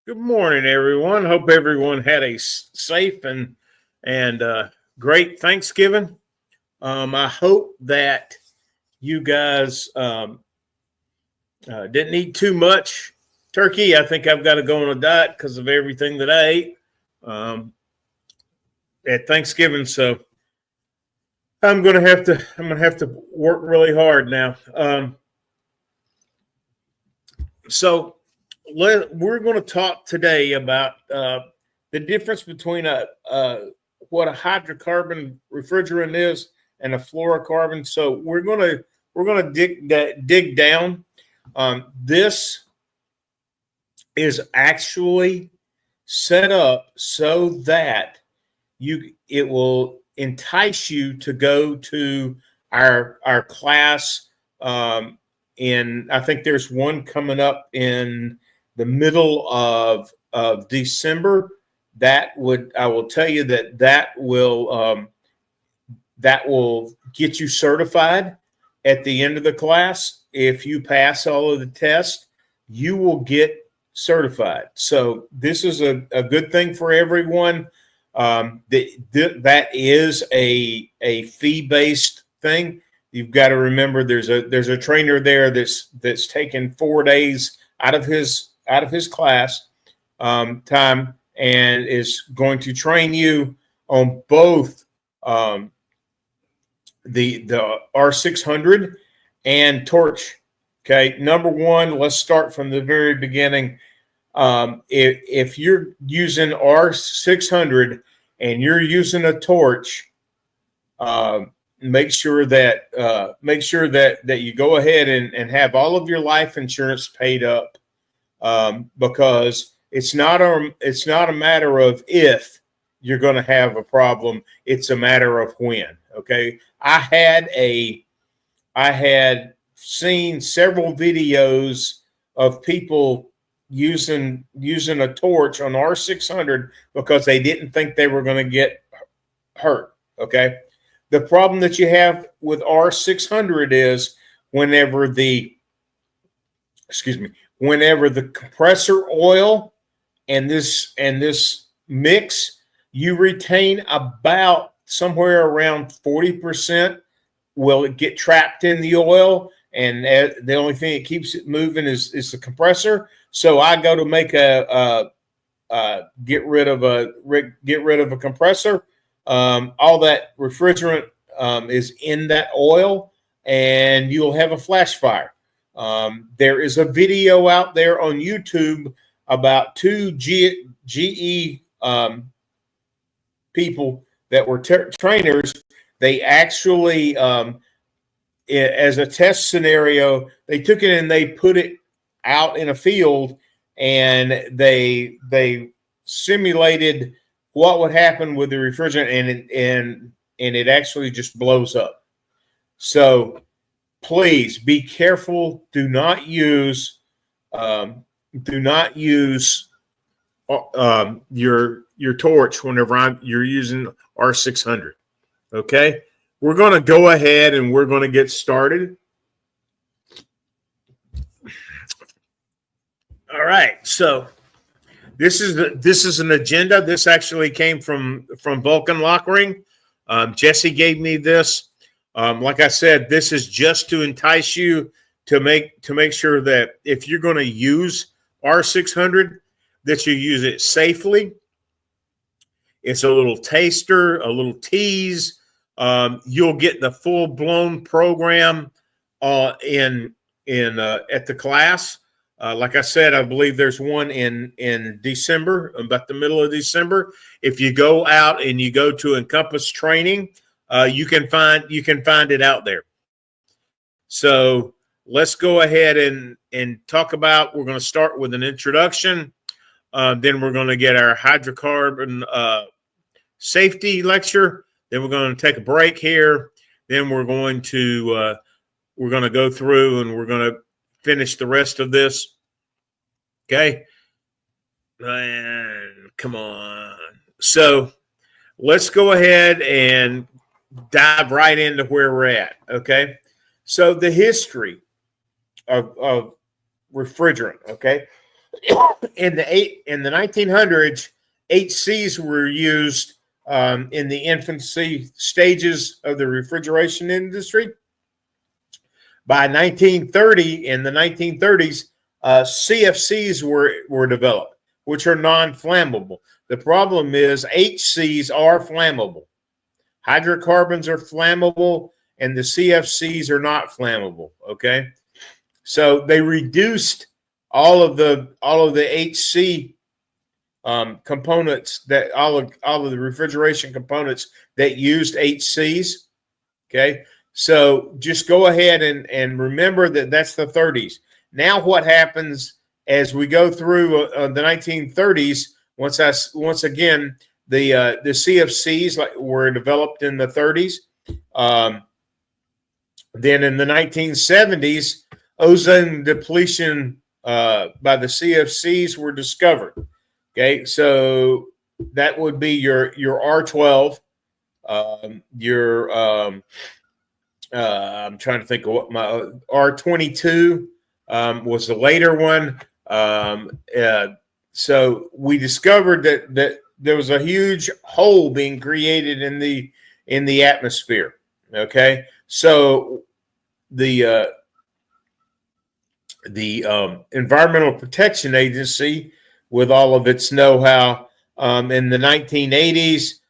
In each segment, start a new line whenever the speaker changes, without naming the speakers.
Good morning, everyone. Hope everyone had a safe and great Thanksgiving. I hope that you guys didn't eat too much turkey. I think I've got to go on a diet because of everything that I ate at Thanksgiving. So I'm gonna have to work really hard now. So we're going to talk today about the difference between what a hydrocarbon refrigerant is and a fluorocarbon. So we're going to dig down. This is actually set up so that it will entice you to go to our class. And I think there's one coming up in the middle of December. I will tell you that will get you certified at the end of the class. If you pass all of the tests, you will get certified. So this is a good thing for everyone. That is a fee-based thing. You've got to remember there's a trainer there that's taken 4 days out of his class time and is going to train you on both the R600 and torch. Okay, number one, let's start from the very beginning. If you're using R600 and you're using a torch, make sure that you go ahead and have all of your life insurance paid up, because it's not a matter of if you're going to have a problem. It's a matter of when. Okay, I had seen several videos of people using a torch on R600 because they didn't think they were going to get hurt. Okay. The problem that you have with R600 is whenever the compressor oil and this mix, you retain about somewhere around 40% will get trapped in the oil, and the only thing that keeps it moving is the compressor. So I go to make get rid of a compressor. All that refrigerant is in that oil, and you'll have a flash fire. There is a video out there on YouTube about two GE people that were trainers. They actually, as a test scenario, they took it and they put it out in a field, and they simulated what would happen with the refrigerant, and it actually just blows up. So please be careful. Do not use your torch whenever you're using R600. Okay, we're going to go ahead and we're going to get started. All right, so this is an agenda. This actually came from Vulcan Lokring. Jesse gave me this. Like I said, this is just to entice you to make sure that if you're going to use R600, that you use it safely. It's a little taster, a little tease. You'll get the full blown program at the class. Like I said, I believe there's one in December, about the middle of December. If you go out and you go to Encompass Training, you can find it out there. So let's go ahead and talk about. We're going to start with an introduction. Then we're going to get our hydrocarbon safety lecture. Then we're going to take a break here. Then we're going to go through and we're going to finish the rest of this. Okay. And come on. So let's go ahead and dive right into where we're at. Okay. So the history of refrigerant. Okay. In the 1900s, HCs were used in the infancy stages of the refrigeration industry. By 1930, in the 1930s, CFCs were developed, which are non-flammable. The problem is HCs are flammable. Hydrocarbons are flammable, and the CFCs are not flammable. Okay, so they reduced all of the HC components, that all of the refrigeration components that used HCs. Okay, so just go ahead and remember that that's the 30s. Now, what happens as we go through the 1930s? Once again, the CFCs were developed in the 30s. Then in the 1970s, ozone depletion by the CFCs were discovered. Okay, so that would be your R12, I'm trying to think of what my R22 was the later one. So we discovered that there was a huge hole being created in the atmosphere. Okay, so the Environmental Protection Agency, with all of its know-how, in the 1980s,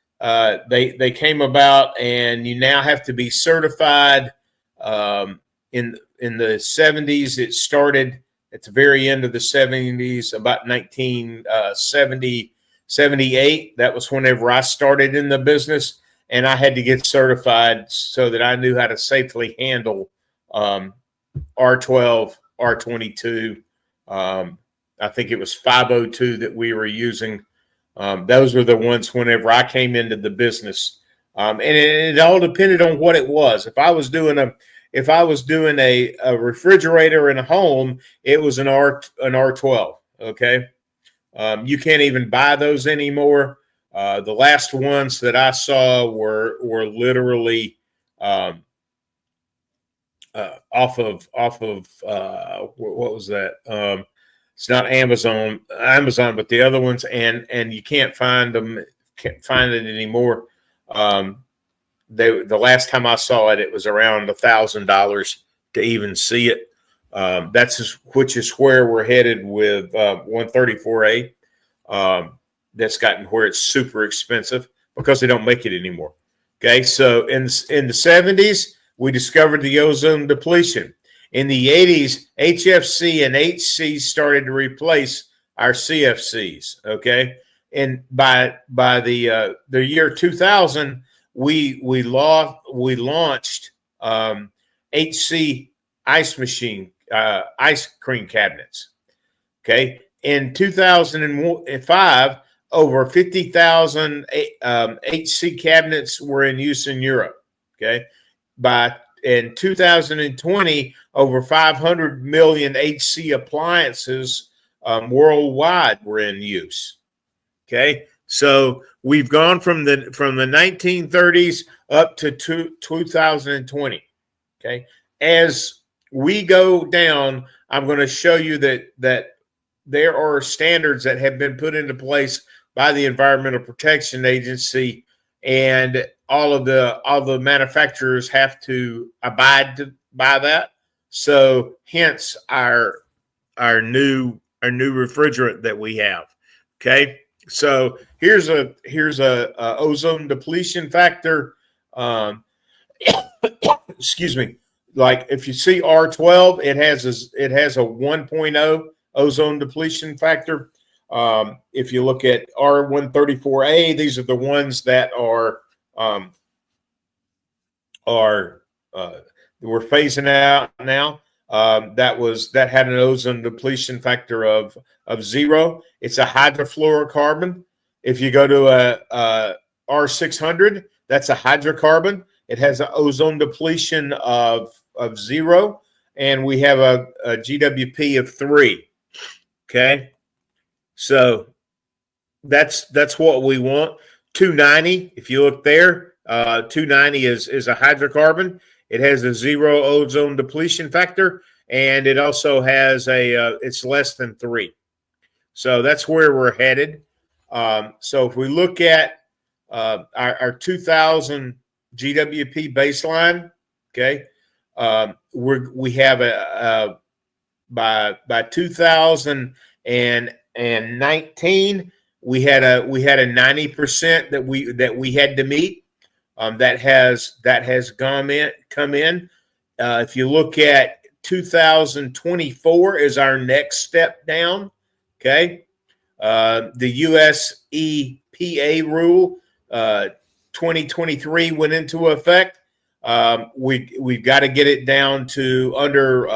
they came about, and you now have to be certified. In the 70s, it started at the very end of the 70s, about 1970, 78. That was whenever I started in the business, and I had to get certified so that I knew how to safely handle R12, R22. I think it was 502 that we were using. Those were the ones whenever I came into the business, and it all depended on what it was. If I was doing a refrigerator in a home, it was an R12. Okay, you can't even buy those anymore. The last ones that I saw were literally off of what was that? It's not Amazon, but the other ones, and you can't find them, can't find it anymore. The last time I saw it, it was around $1,000 to even see it. Which is where we're headed with 134A. That's gotten where it's super expensive because they don't make it anymore. Okay, so in the 70s, we discovered the ozone depletion. In the 80s, HFC and HC started to replace our CFCs. Okay, and by the year 2000, we launched HC ice machine ice cream cabinets. Okay, in 2005, over 50,000 HC cabinets were in use in Europe. Okay, in 2020, over 500 million HC appliances worldwide were in use. Okay, so we've gone from the 1930s up to 2020. Okay, as we go down, I'm going to show you that there are standards that have been put into place by the Environmental Protection Agency, and all the manufacturers have to abide by that. So hence our new refrigerant that we have. Okay, so here's a ozone depletion factor. Excuse me. Like if you see R12, it has a 1.0 ozone depletion factor. If you look at R134A, these are the ones that we're phasing out now. That had an ozone depletion factor of 0. It's a hydrofluorocarbon. If you go to a R600, that's a hydrocarbon. It has an ozone depletion of 0, and we have a GWP of 3. Okay, so that's what we want. 290. If you look there, 290 is a hydrocarbon. It has a 0 ozone depletion factor, and it also has it's less than 3. So that's where we're headed. So if we look at our 2000 GWP baseline, okay, we have by 2019 we had a 90% that we had to meet. That has come in. If you look at 2024 is our next step down. Okay, the US EPA rule 2023 went into effect. We've got to get it down to under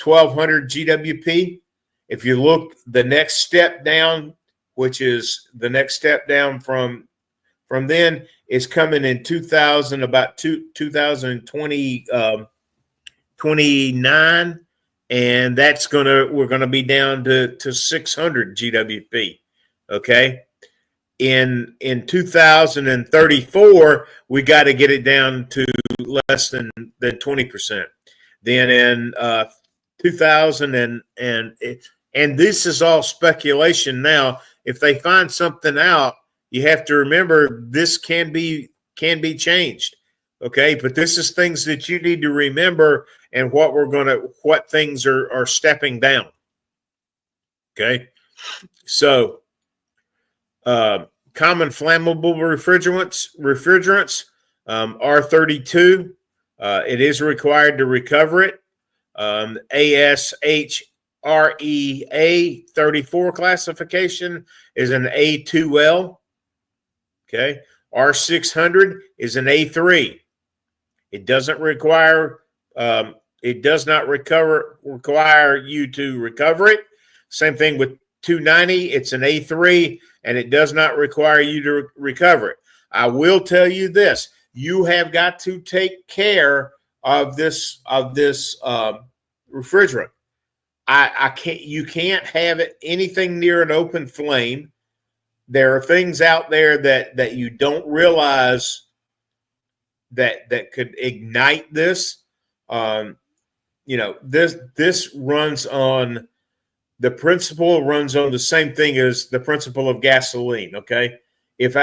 1200 GWP. If you look the next step down, which is the next step down from then, is coming in 2020 29, and we're gonna be down to 600 GWP. Okay, in 2034 we got to get it down to less than 20%. Then in 2000 and this is all speculation now. If they find something out, you have to remember this can be changed. Okay, but this is things that you need to remember and what things are stepping down. Okay, so common flammable refrigerants, R32, it is required to recover it. ASHREA 34 classification is an A2L. Okay, R600 is an A3. It doesn't require. It does not require you to recover it. Same thing with 290. It's an A3, and it does not require you to recover it. I will tell you this: you have got to take care of this refrigerant. I can't. You can't have anything near an open flame. There are things out there that you don't realize that could ignite this. This runs on the same thing as the principle of gasoline. Okay, it's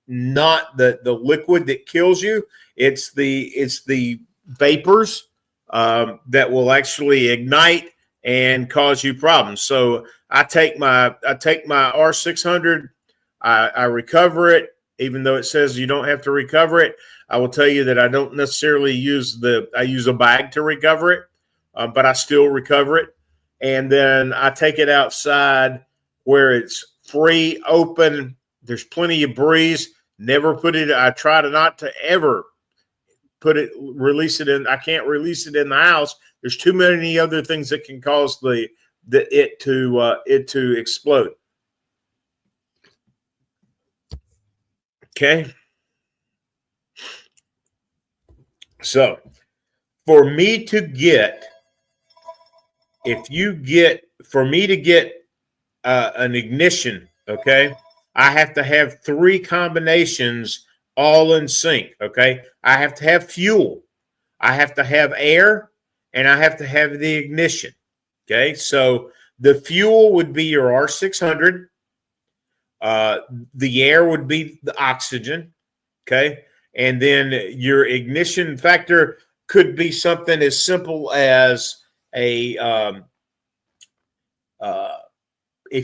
not the liquid that kills you. It's the vapors that will actually ignite and cause you problems. So I take my R600, I recover it, even though it says you don't have to recover it. I will tell you that I don't necessarily use a bag to recover it, but I still recover it. And then I take it outside where it's free, open. There's plenty of breeze. Never put it. I try to not to ever release it in. I can't release it in the house. There's too many other things that can cause it to explode. Okay. So for me to get an ignition, okay, I have to have 3 combinations all in sync. Okay, I have to have fuel, I have to have air, and I have to have the ignition. Okay, so the fuel would be your R600. The air would be the oxygen. Okay, and then your ignition factor could be something as simple as if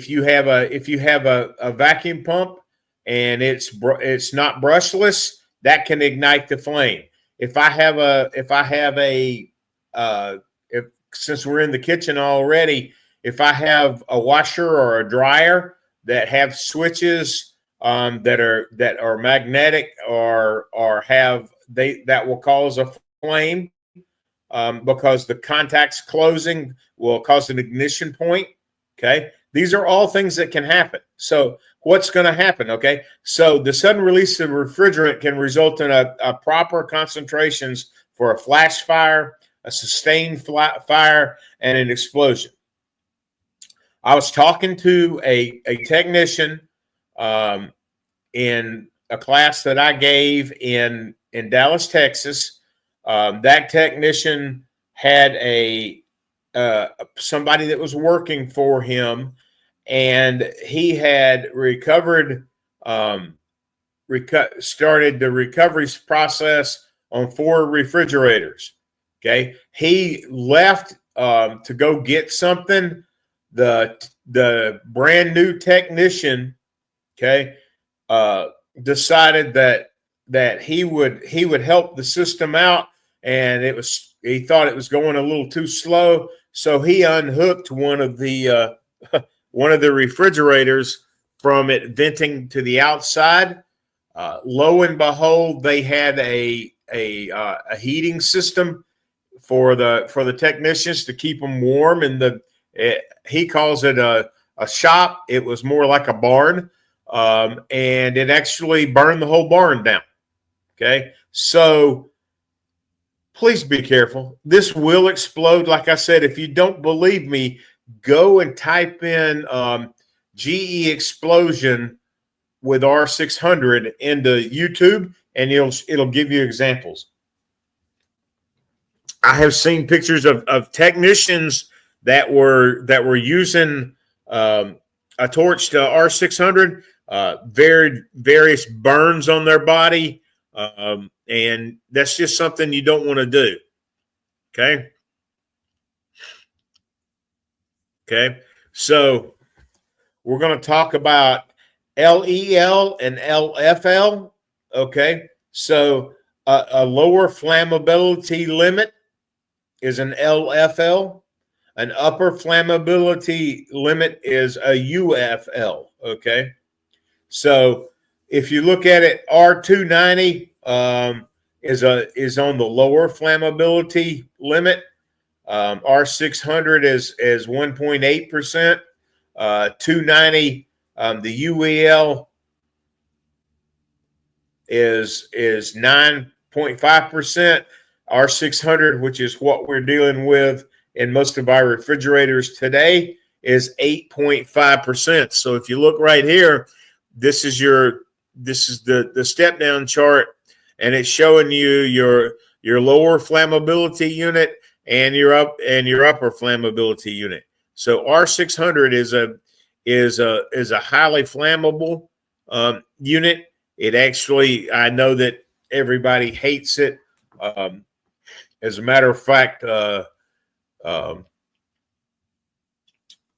you have a vacuum pump and it's not brushless, that can ignite the flame. Since we're in the kitchen already, if I have a washer or a dryer that have switches that are magnetic or that will cause a flame because the contacts closing will cause an ignition point. Okay, these are all things that can happen. So what's going to happen? Okay, so the sudden release of refrigerant can result in a proper concentrations for a flash fire, a sustained fire, and an explosion. I was talking to a technician in a class that I gave in Dallas, Texas. That technician had a somebody that was working for him, and he had recovered, started the recovery process on 4 refrigerators. Okay, he left to go get something. The brand new technician, okay, decided that he would help the system out, and he thought it was going a little too slow, so he unhooked one of the refrigerators from it venting to the outside. Lo and behold, they had a heating system for the technicians to keep them warm. And he calls it a shop. It was more like a barn, and it actually burned the whole barn down. Okay, so please be careful. This will explode. Like I said, if you don't believe me, go and type in GE explosion with R600 into YouTube, and it'll give you examples. I have seen pictures of technicians that were using a torch to R600, various burns on their body, and that's just something you don't want to do. Okay. Okay. So we're going to talk about LEL and LFL. Okay. So a lower flammability limit is an LFL. An upper flammability limit is a UFL. Okay. So if you look at it, R290 is on the lower flammability limit. R600 is 1.8%. 290, the UEL is 9.5%. R600, which is what we're dealing with in most of our refrigerators today, is 8.5%. So if you look right here, this is the step down chart, and it's showing you your lower flammability unit and your upper flammability unit. So R600 is a highly flammable unit. It actually, I know that everybody hates it. As a matter of fact, I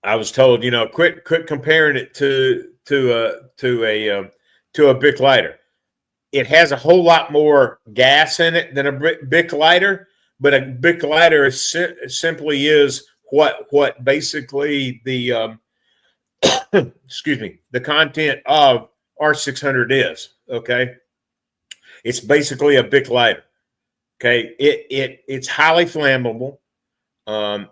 was told, quit comparing it to a Bic lighter. It has a whole lot more gas in it than a Bic lighter, but a Bic lighter simply is what basically the excuse me, the content of R600 is. Okay, it's basically a Bic lighter. Okay, it's highly flammable.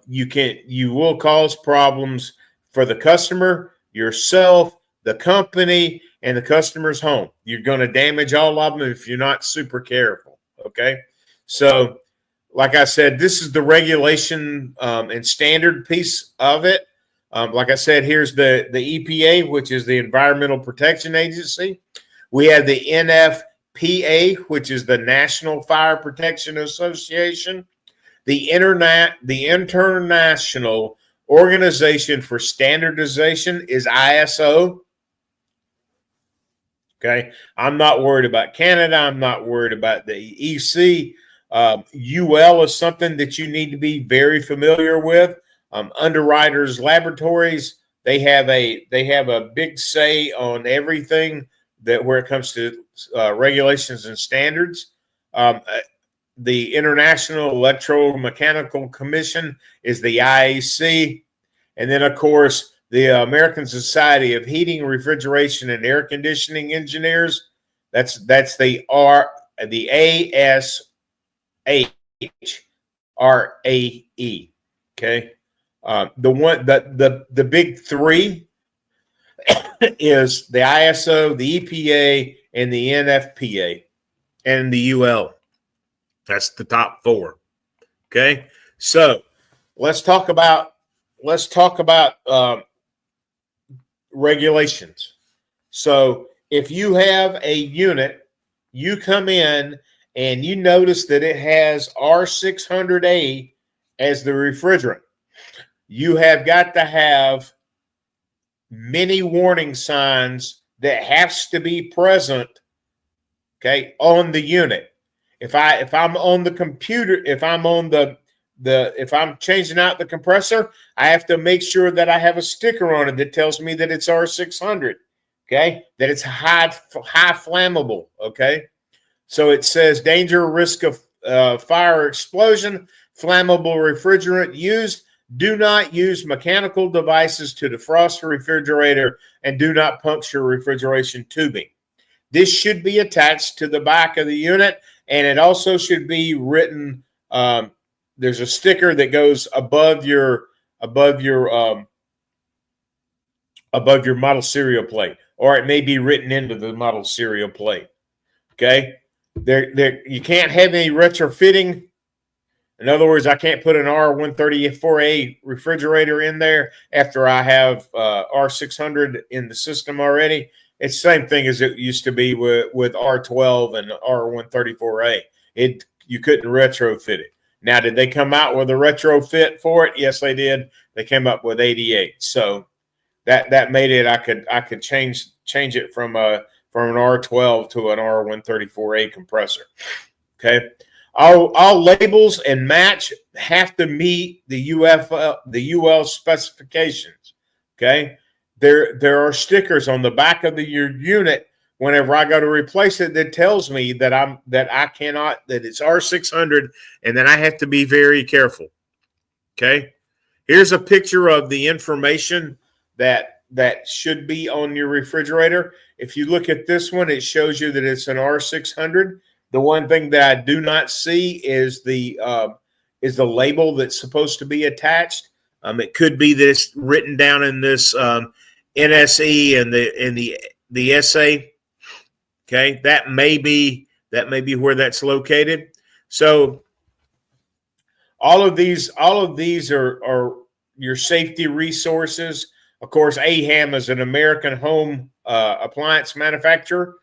You will cause problems for the customer, yourself, the company, and the customer's home. You're going to damage all of them if you're not super careful. Okay, so like I said, this is the regulation and standard piece of it. Like I said, here's the EPA, which is the Environmental Protection Agency. We have the NFPA, which is the National Fire Protection Association. The International Organization for Standardization is ISO. Okay, I'm not worried about Canada. I'm not worried about the EC. UL is something that you need to be very familiar with. Underwriters Laboratories, they have a big say on everything where it comes to regulations and standards. The International Electromechanical Commission is the IAC, and then of course the American Society of Heating, Refrigeration, and Air Conditioning Engineers. That's the ASHRAE. Okay, the big three is the ISO, the EPA, and the NFPA, and the UL. That's the top four. Okay, so let's talk about regulations. So if you have a unit, you come in and you notice that it has R600a as the refrigerant. you have got to have many warning signs that has to be present, okay, on the unit. If I'm on the computer, if I'm on if I'm changing out the compressor, I have to make sure that I have a sticker on it that tells me that it's R600, okay, that it's high flammable, okay. So it says danger, risk of fire or explosion, flammable refrigerant used. Do not use mechanical devices to defrost the refrigerator, and do not puncture refrigeration tubing. This should be attached to the back of the unit, and it also should be written. There's a sticker that goes above your model serial plate, or it may be written into the model serial plate. Okay, you can't have any retrofitting. In other words, I can't put an R134A refrigerator in there after I have R600 in the system already. It's the same thing as it used to be with R12 and R134A. You couldn't retrofit it. Now, did they come out with a retrofit for it? Yes, they did. They came up with 88. So that made it. I could change it from an R12 to an R134A compressor. Okay. All labels and match have to meet the UL specifications. Okay, there are stickers on the back of your unit whenever I go to replace it that tells me that it's R600, and that I have to be very careful. Okay, here's a picture of the information that should be on your refrigerator. If you look at this one, it shows you that it's an R600. The one thing that I do not see is the label that's supposed to be attached. It could be that it's written down in this NSE and the SA. Okay, that may be where that's located. So all of these are your safety resources. Of course, AHAM is an American home appliance manufacturer.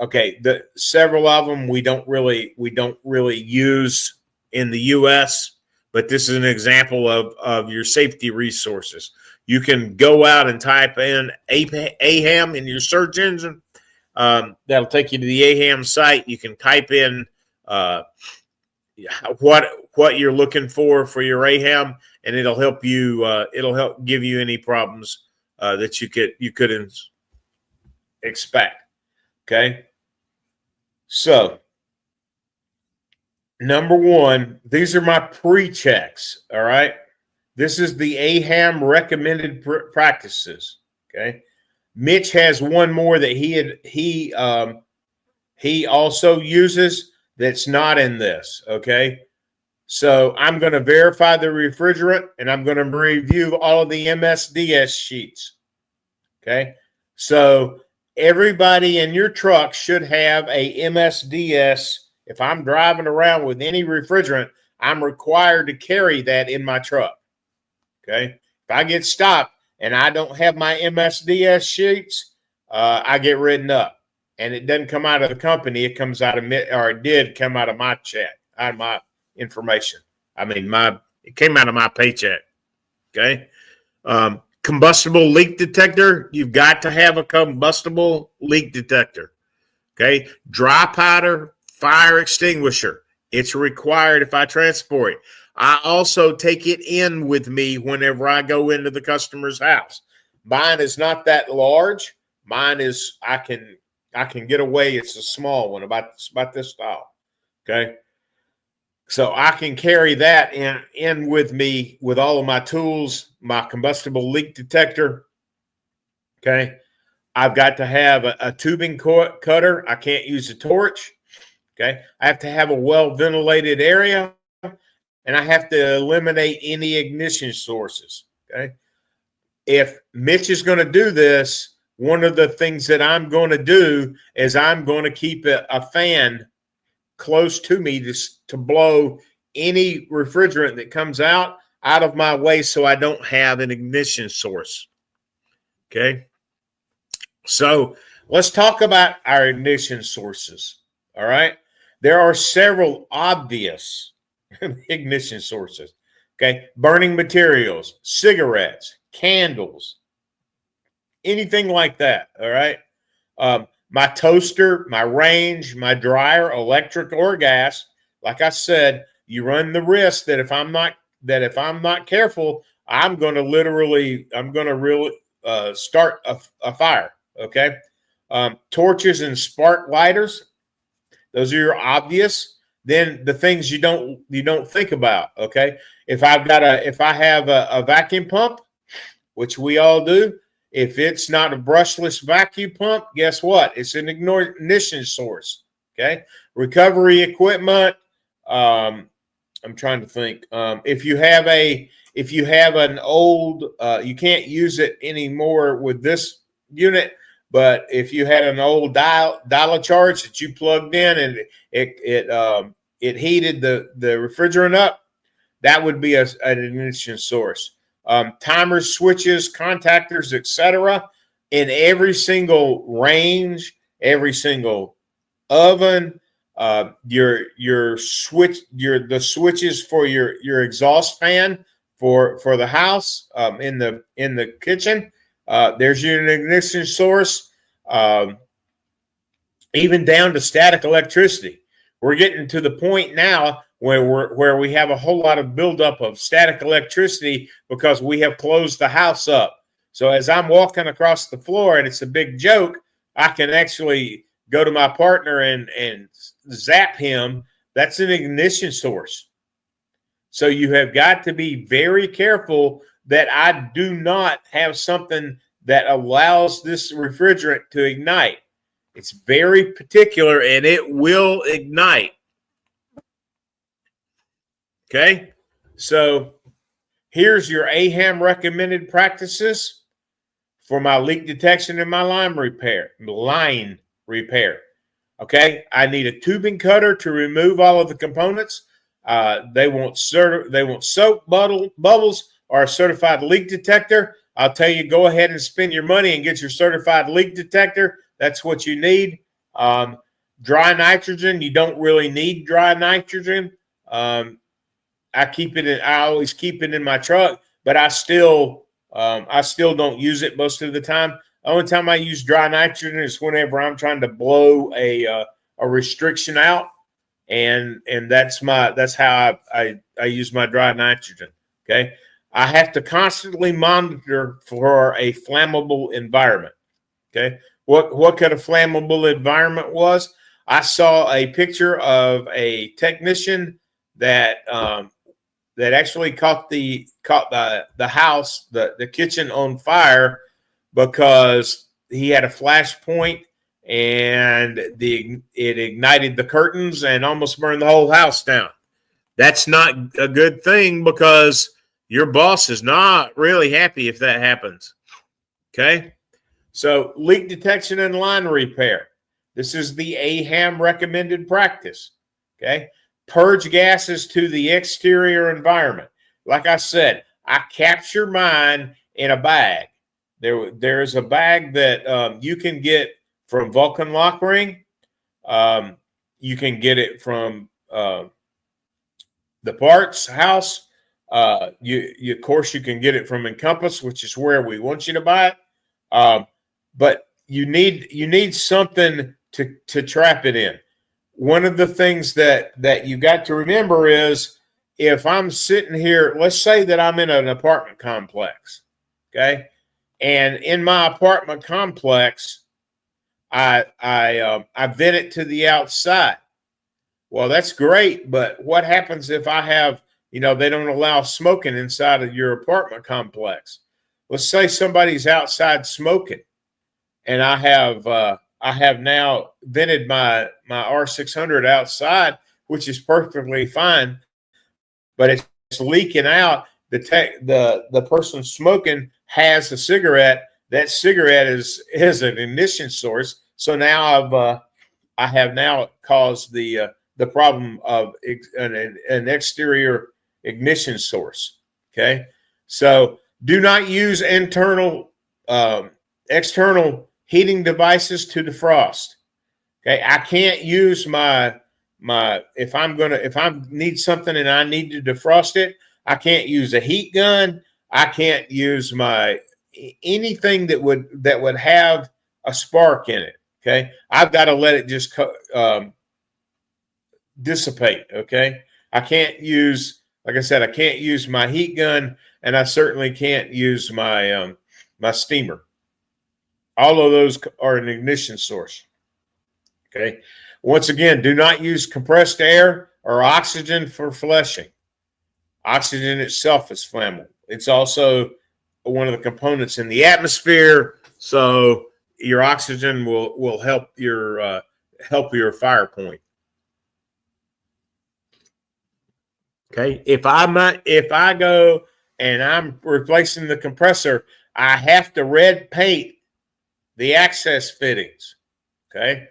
Okay, several of them we don't really use in the U.S., but this is an example of your safety resources. You can go out and type in AHAM in your search engine. That'll take you to the AHAM site. You can type in what you're looking for your AHAM, and it'll help you. It'll help give you any problems that you could expect. Okay. So, number one, these are my pre-checks. All right. This is the AHAM recommended practices. Okay. Mitch has one more that he also uses that's not in this. Okay. So I'm going to verify the refrigerant, and I'm going to review all of the MSDS sheets. Okay. So everybody in your truck should have a MSDS. If I'm driving around with any refrigerant, I'm required to carry that in my truck. Okay. If I get stopped and I don't have my MSDS sheets, I get written up. And it doesn't come out of the company. It comes out of it did come out of my check, out of my information. I mean, it came out of my paycheck. Okay. Combustible leak detector. You've got to have a combustible leak detector. Okay. Dry powder fire extinguisher. It's required if I transport it. I also take it in with me whenever I go into the customer's house. Mine is not that large. Mine is, I can get away. It's a small one, about this tall. Okay. So I can carry that in with me with all of my tools, my combustible leak detector. Okay. I've got to have a tubing cutter. I can't use a torch. Okay. I have to have a well-ventilated area, and I have to eliminate any ignition sources. Okay. If Mitch is going to do this, one of the things that I'm going to do is I'm going to keep a fan close to me to blow any refrigerant that comes out of my way, so I don't have an ignition source. Okay. So let's talk about our ignition sources. All right. There are several obvious ignition sources. Okay. Burning materials, cigarettes, candles, anything like that. All right. My toaster, my range, my dryer, electric or gas. Like I said, you run the risk that if I'm not careful, I'm going to really start a fire. Okay. Torches and spark lighters. Those are your obvious. Then the things you don't think about. Okay. If I have a vacuum pump, which we all do, if it's not a brushless vacuum pump, guess what? It's an ignition source. Okay. Recovery equipment. I'm trying to think. If you have an old, you can't use it anymore with this unit, but if you had an old dial charge that you plugged in and it heated the refrigerant up, that would be an ignition source. Timers, switches, contactors, etc. In every single range, every single oven, the switches for your exhaust fan for the house, in the kitchen. There's your ignition source. Even down to static electricity. We're getting to the point now where we have a whole lot of buildup of static electricity because we have closed the house up. So as I'm walking across the floor and it's a big joke, I can actually go to my partner and zap him. That's an ignition source. So you have got to be very careful that I do not have something that allows this refrigerant to ignite. It's very particular and it will ignite. Okay, so here's your AHAM recommended practices for my leak detection and my line repair. Okay, I need a tubing cutter to remove all of the components. They want soap bubbles or a certified leak detector. I'll tell you, go ahead and spend your money and get your certified leak detector. That's what you need. Dry nitrogen, you don't really need dry nitrogen. I always keep it in my truck, but I still don't use it most of the time. The only time I use dry nitrogen is whenever I'm trying to blow a restriction out, and that's how I use my dry nitrogen. Okay, I have to constantly monitor for a flammable environment. Okay, what kind of flammable environment was? I saw a picture of a technician that actually caught the house, the kitchen on fire because he had a flash point and it ignited the curtains and almost burned the whole house down. That's not a good thing because your boss is not really happy if that happens. Okay, so leak detection and line repair. This is the AHAM recommended practice. Okay. Purge gases to the exterior environment. Like I said, I capture mine in a bag. There is a bag that you can get from Vulcan Lokring. You can get it from the parts house. Of course, you can get it from Encompass, which is where we want you to buy it. But you need something to trap it in. One of the things that you got to remember is if I'm sitting here, let's say that I'm in an apartment complex, okay, and in my apartment complex, I vent it to the outside. Well, that's great, but what happens if I have, they don't allow smoking inside of your apartment complex? Let's say somebody's outside smoking, and I have now vented my R600 outside, which is perfectly fine, but it's leaking out. The person smoking has a cigarette. That cigarette is an ignition source. So now I have now caused the problem of an exterior ignition source. Okay, so do not use external heating devices to defrost. Okay, I can't use if I need something and I need to defrost it, I can't use a heat gun. I can't use my anything that would have a spark in it. Okay, I've got to let it just dissipate. Okay, I can't use, like I said, I can't use my heat gun, and I certainly can't use my my steamer. All of those are an ignition source. Okay, once again, do not use compressed air or oxygen for flushing. Oxygen itself is flammable. It's also one of the components in the atmosphere, so your oxygen will help your fire point. Okay, if I go and I'm replacing the compressor, I have to red paint the access fittings. Okay,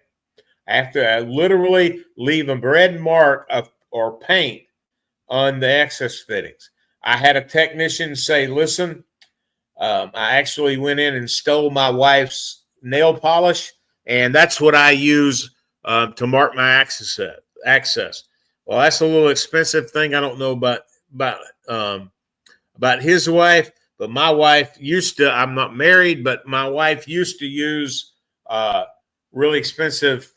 I have to literally leave a red mark or paint on the access fittings. I had a technician say, "Listen, I actually went in and stole my wife's nail polish, and that's what I use to mark my access." Well, that's a little expensive thing. I don't know about his wife, but my wife used to. I'm not married, but my wife used to use really expensive,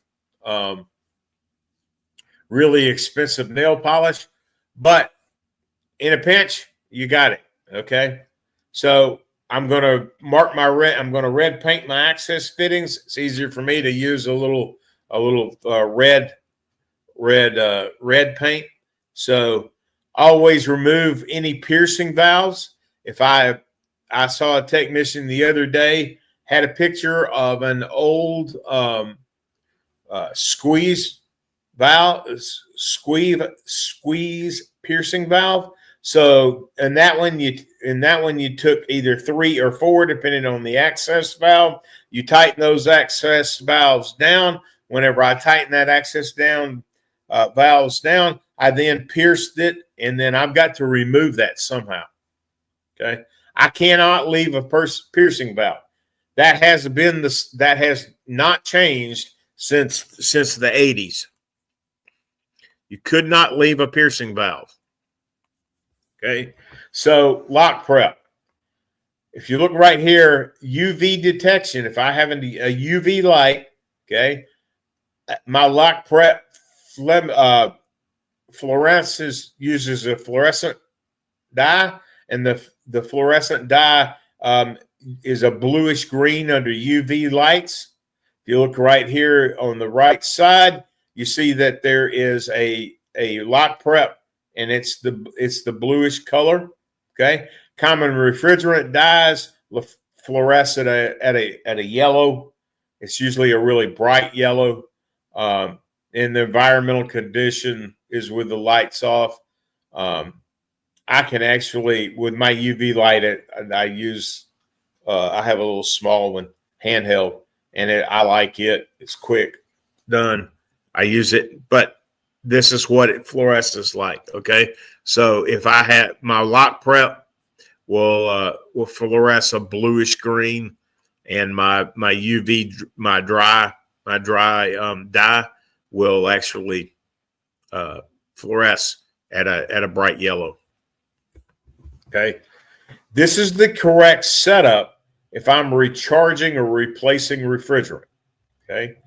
nail polish. But in a pinch, you got it. Okay, so I'm going to mark my red. I'm going to red paint my access fittings. It's easier for me to use a little red paint. So always remove any piercing valves. If I saw a technician the other day had a picture of an old squeeze piercing valve. So in that one you took either 3 or 4 depending on the access valve. You tighten those access valves down. Whenever I tighten that access valves down, I then pierced it, and then I've got to remove that somehow. Okay, I cannot leave a piercing valve. That has not changed since the 80s. You could not leave a piercing valve. Okay, so lock prep. If you look right here, UV detection. If I have a UV light, okay, my lock prep fluoresces uses a fluorescent dye, and the fluorescent dye is a bluish green under UV lights. If you look right here on the right side, you see that there is a lock prep, and it's the bluish color. Okay, common refrigerant dyes fluoresce at a yellow. It's usually a really bright yellow. And the environmental condition is with the lights off. I can actually, with my UV light, I use I have a little small one, handheld, and I like it. It's quick, done. I use it, but this is what it fluoresces like. Okay, so if I have my lock prep will fluoresce a bluish green, and my UV dry dye will actually fluoresce at a bright yellow. Okay, this is the correct setup if I'm recharging or replacing refrigerant. Okay,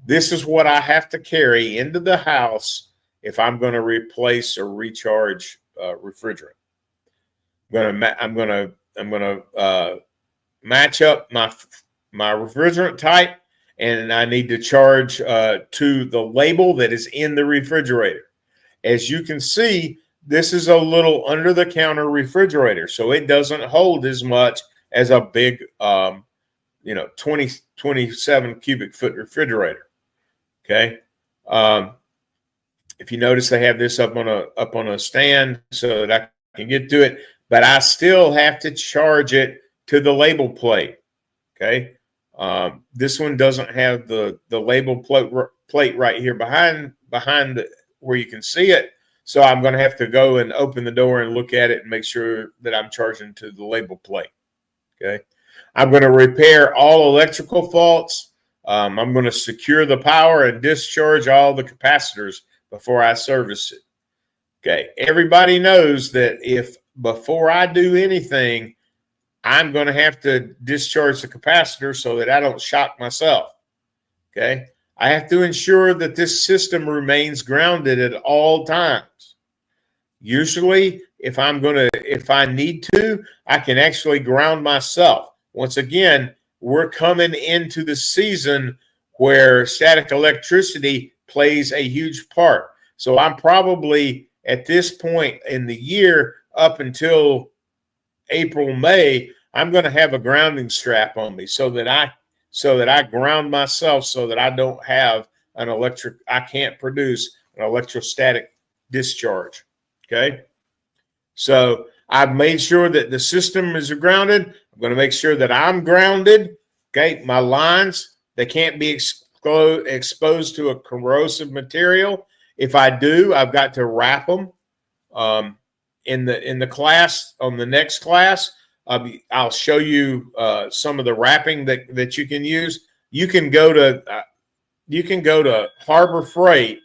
this is what I have to carry into the house if I'm going to replace or recharge refrigerant. I'm gonna match up my refrigerant type, and I need to charge to the label that is in the refrigerator. As you can see, this is a little under-the-counter refrigerator, so it doesn't hold as much as a big, 27 cubic foot refrigerator. Okay. If you notice, they have this up on a stand so that I can get to it, but I still have to charge it to the label plate. Okay. This one doesn't have the label plate right here behind where you can see it. So I'm going to have to go and open the door and look at it and make sure that I'm charging to the label plate. Okay. I'm going to repair all electrical faults. I'm going to secure the power and discharge all the capacitors before I service it. Okay, everybody knows that if before I do anything, I'm going to have to discharge the capacitor so that I don't shock myself. Okay, I have to ensure that this system remains grounded at all times. Usually, if I need to, I can actually ground myself. Once again, we're coming into the season where static electricity plays a huge part. So I'm probably at this point in the year up until April, May, I'm going to have a grounding strap on me so that I ground myself so that I don't have I can't produce an electrostatic discharge. Okay. So I've made sure that the system is grounded. I'm going to make sure that I'm grounded. Okay. My lines, they can't be exposed to a corrosive material. If I do, I've got to wrap them. In the class, on the next class, I'll show you some of the wrapping that you can use. You can go to Harbor Freight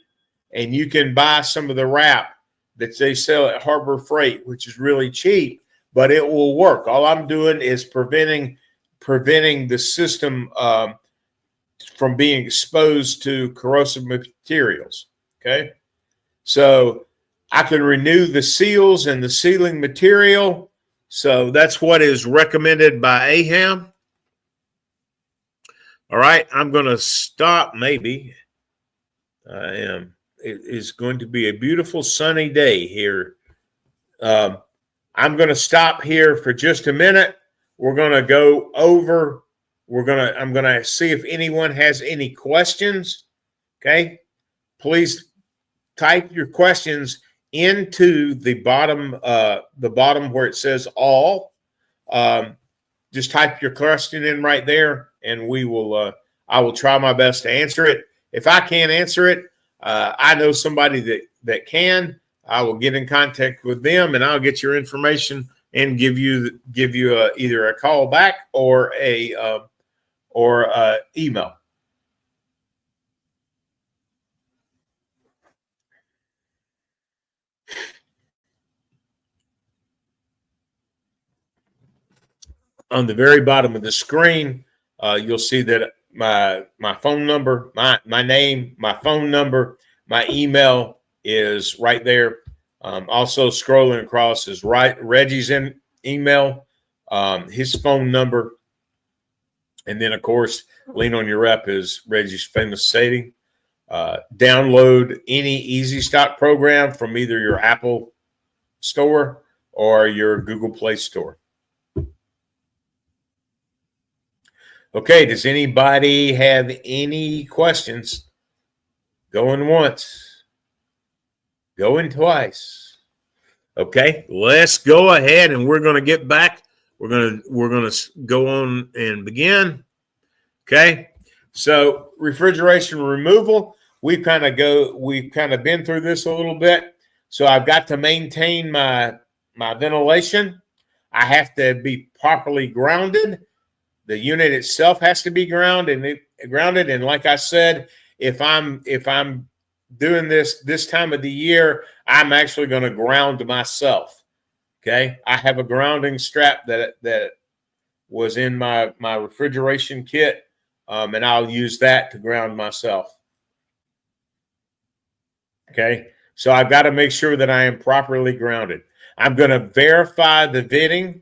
and you can buy some of the wrap that they sell at Harbor Freight, which is really cheap, but it will work. All I'm doing is preventing the system from being exposed to corrosive materials. Okay, so I can renew the seals and the sealing material. So that's what is recommended by AHAM. All right, I'm going to stop maybe. I am. It is going to be a beautiful sunny day here. I'm going to stop here for just a minute. We're going to go over. I'm going to see if anyone has any questions. Okay, please type your questions into the bottom where it says all. Just type your question in right there, and I will try my best to answer it. If I can't answer it, I know somebody that can. I will get in contact with them, and I'll get your information and give you either a call back or a email. On the very bottom of the screen, you'll see that my phone number, my name, my phone number, my email is right there. Also scrolling across is Reggie's email, his phone number, and then of course, Lean on Your Rep is Reggie's famous saying. Download any Easy Stock program from either your Apple store or your Google Play store. Okay, does anybody have any questions? Going once, going twice. Okay, let's go ahead and we're going to get back. We're going to go on and begin. Okay, so refrigeration removal. We've kind of been through this a little bit. So I've got to maintain my ventilation. I have to be properly grounded. The unit itself has to be grounded. And like I said, if I'm doing this time of the year, I'm actually going to ground myself. Okay, I have a grounding strap that was in my refrigeration kit, and I'll use that to ground myself. Okay, so I've got to make sure that I am properly grounded. I'm going to verify the venting.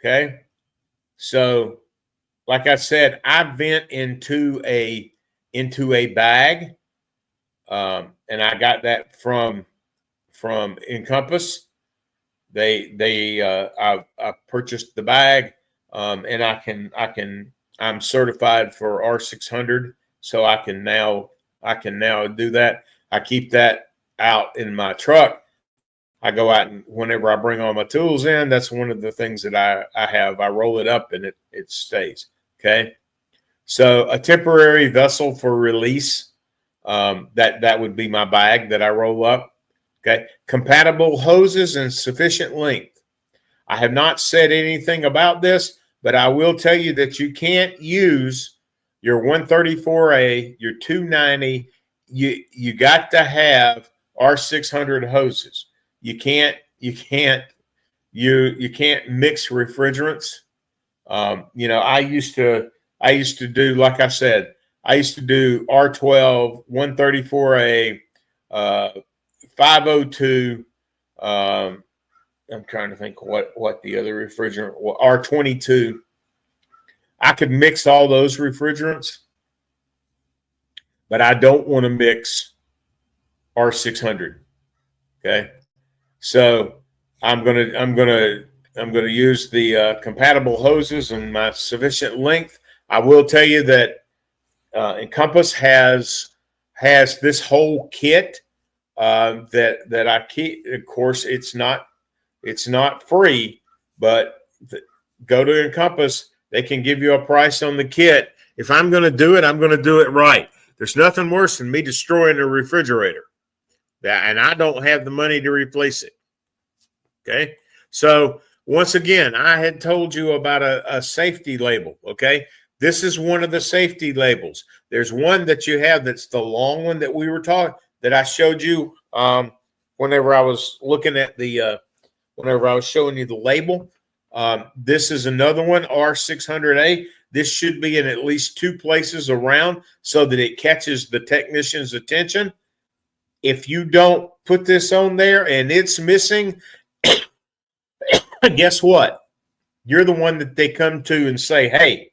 Okay. So, like I said, I vent into a bag, and I got that from Encompass. I purchased the bag, and I'm certified for R600, so I can now do that. I keep that out in my truck. I go out, and whenever I bring all my tools in, that's one of the things that I have. I roll it up and it stays. Okay. So a temporary vessel for release, that would be my bag that I roll up. Okay. Compatible hoses and sufficient length. I have not said anything about this, but I will tell you that you can't use your 134A, your 290. You got to have R600 hoses. You can't mix refrigerants. You know, I used to do, like I said, I used to do R12, 134A, 502. I'm trying to think what the other refrigerant, well, R22. I could mix all those refrigerants, but I don't want to mix R600. Okay, so I'm gonna use the compatible hoses and my sufficient length. I will tell you that Encompass has this whole kit that I keep. Of course, it's not free, but go to Encompass. They can give you a price on the kit. If I'm going to do it, I'm going to do it right. There's nothing worse than me destroying a refrigerator, and I don't have the money to replace it. Okay, so once again, I had told you about a safety label. Okay, this is one of the safety labels. There's one that you have that's the long one that we were talking, that I showed you whenever I was looking at the whenever I was showing you the label. This is another one, R600A. This should be in at least 2 places around so that it catches the technician's attention. If you don't put this on there and it's missing, guess what? You're the one that they come to and say, hey,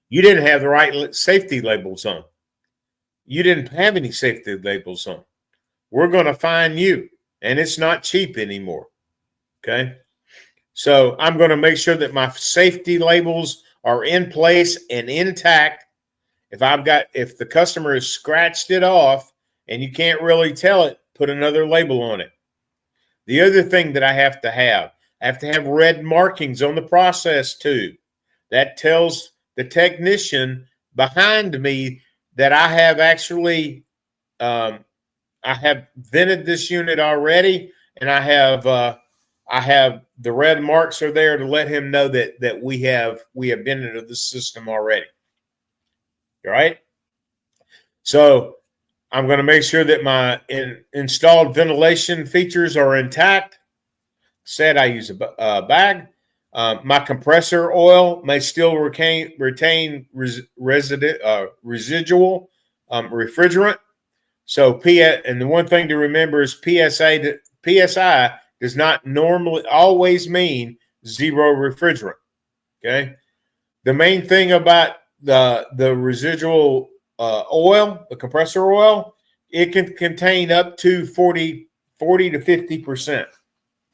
you didn't have the right safety labels on. You didn't have any safety labels on. We're going to fine you, and it's not cheap anymore. Okay? So I'm going to make sure that my safety labels are in place and intact. If the customer has scratched it off and you can't really tell it, put another label on it. The other thing that I have to have red markings on the process tube. That tells the technician behind me that I have actually, I have vented this unit already, and I have the red marks are there to let him know that we have been into the system already. All right. So I'm going to make sure that my installed ventilation features are intact. Said I use a bag. My compressor oil may still retain residual refrigerant. So and the one thing to remember is PSI does not normally always mean zero refrigerant. Okay. The main thing about the residual oil, the compressor oil, it can contain up to 40 to 50%.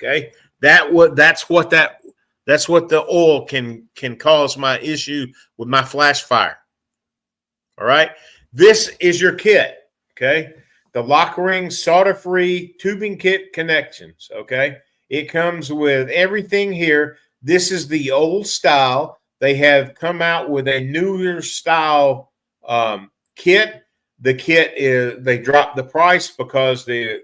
Okay. That's what the oil can cause my issue with my flash fire. All right. This is your kit. Okay. The Lokring solder-free tubing kit connections. Okay. It comes with everything here. This is the old style. They have come out with a newer style kit. The kit is, they dropped the price because the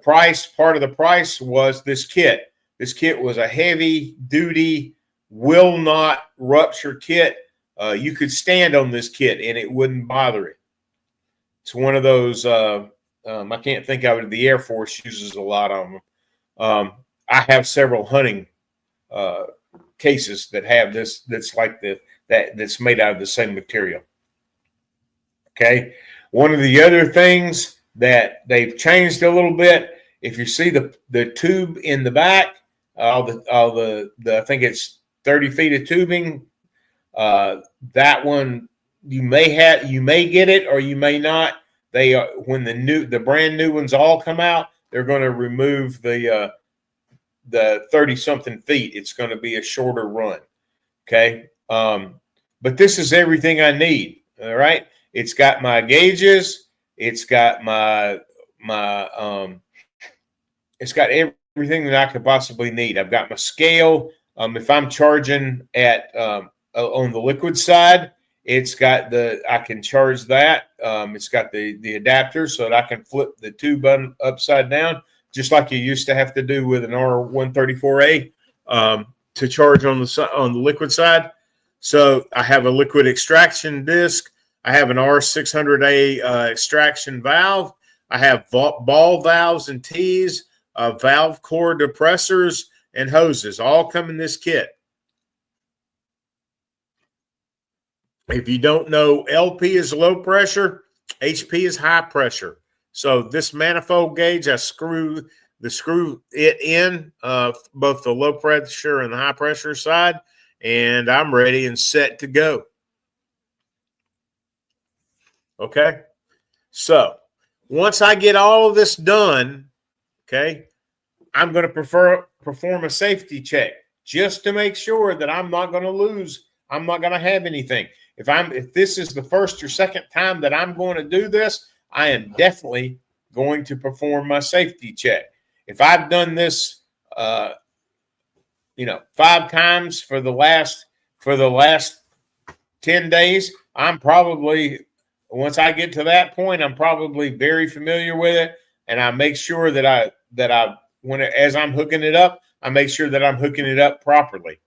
price, part of the price was this kit. This kit was a heavy duty, will not rupture kit. You could stand on this kit and it wouldn't bother it. It's one of those, I can't think of it. The Air Force uses a lot of them. I have several hunting cases that have this, that's like that's made out of the same material. Okay. One of the other things that they've changed a little bit, if you see the tube in the back, I think it's 30 feet of tubing. That one you may get it or you may not. They are, when the brand new ones all come out, they're going to remove the 30 something feet. It's going to be a shorter run. Okay. But this is everything I need. All right. It's got my gauges. It's got it's got everything that I could possibly need. I've got my scale. If I'm charging at on the liquid side, it's got I can charge that. It's got the adapter so that I can flip the tube upside down, just like you used to have to do with an R134A to charge on the liquid side. So I have a liquid extraction disc. I have an R600A extraction valve. I have ball valves and tees, valve core depressors, and hoses. All come in this kit. If you don't know, LP is low pressure, HP is high pressure. So this manifold gauge, I screw it in, both the low pressure and the high pressure side, and I'm ready and set to go. Okay. So once I get all of this done, okay, I'm going to perform a safety check just to make sure that I'm not going to lose. I'm not going to have anything. If this is the first or second time that I'm going to do this, I am definitely going to perform my safety check. If I've done this, 5 times for the last 10 days, I'm probably, once I get to that point, I'm probably very familiar with it, and I make sure that as I'm hooking it up, I make sure that I'm hooking it up properly.